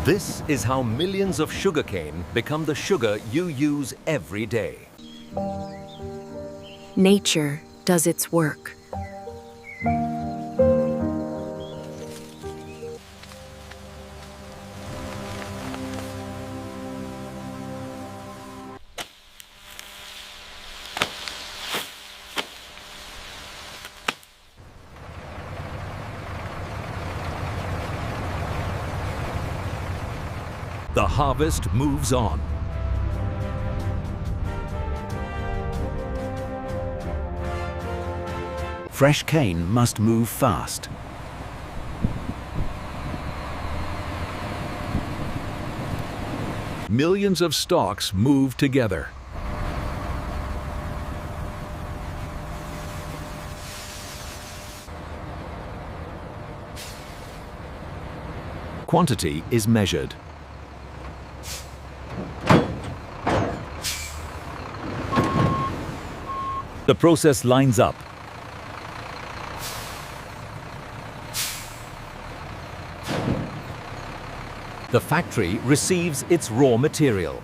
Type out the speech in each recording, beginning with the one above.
This is how millions of sugarcane become the sugar you use every day. Nature does its work. The harvest moves on. Fresh cane must move fast. Millions of stalks move together. Quantity is measured. The process lines up. The factory receives its raw material.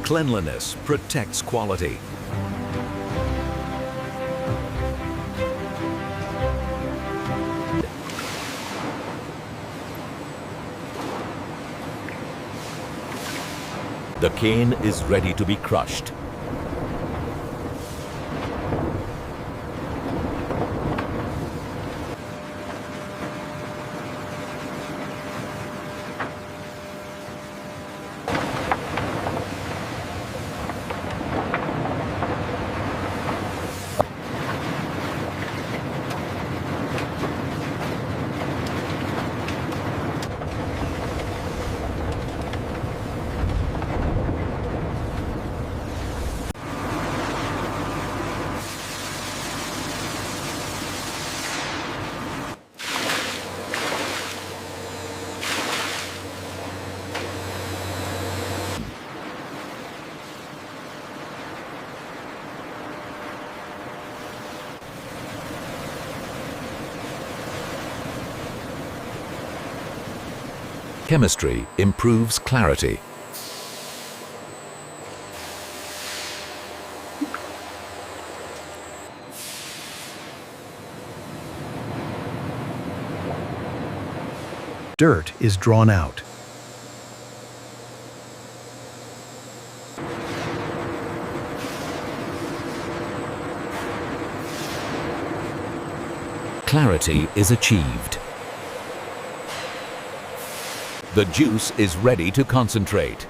Cleanliness protects quality. The cane is ready to be crushed. Chemistry improves clarity. Dirt is drawn out. Clarity is achieved. The juice is ready to concentrate.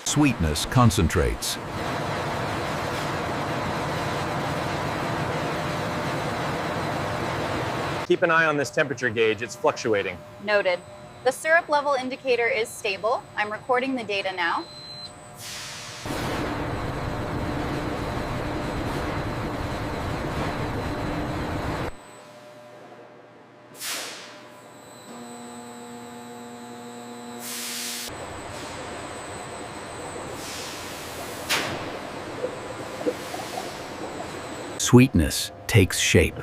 Sweetness concentrates. Keep an eye on this temperature gauge, it's fluctuating. Noted. The syrup level indicator is stable. I'm recording the data now. Sweetness takes shape.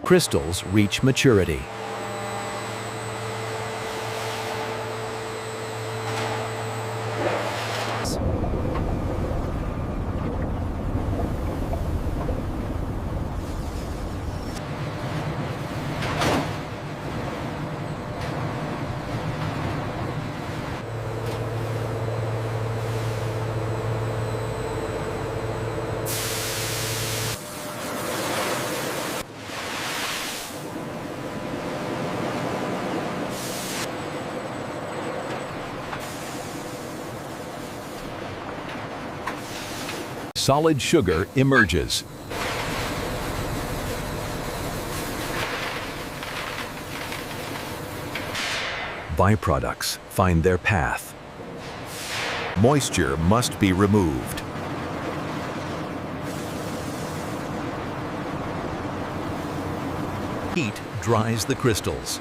Crystals reach maturity. solid sugar emerges. Byproducts find their path. Moisture must be removed. Heat dries the crystals.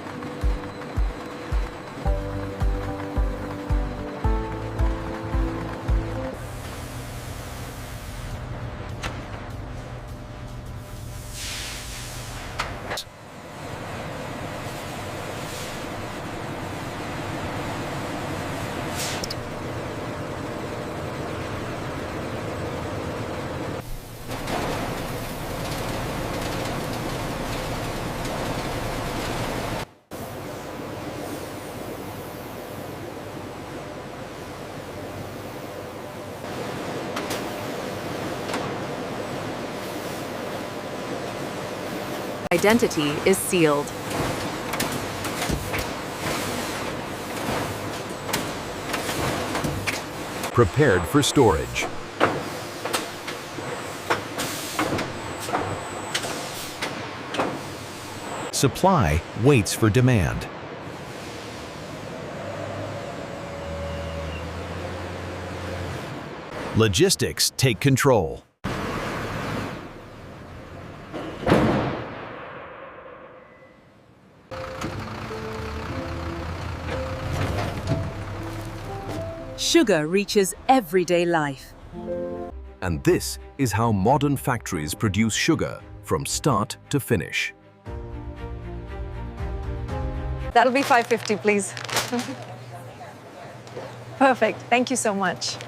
Identity is sealed. Prepared for storage. Supply waits for demand. Logistics take control. Sugar reaches everyday life. And this is how modern factories produce sugar from start to finish. That'll be 550, please. Perfect. Thank you so much.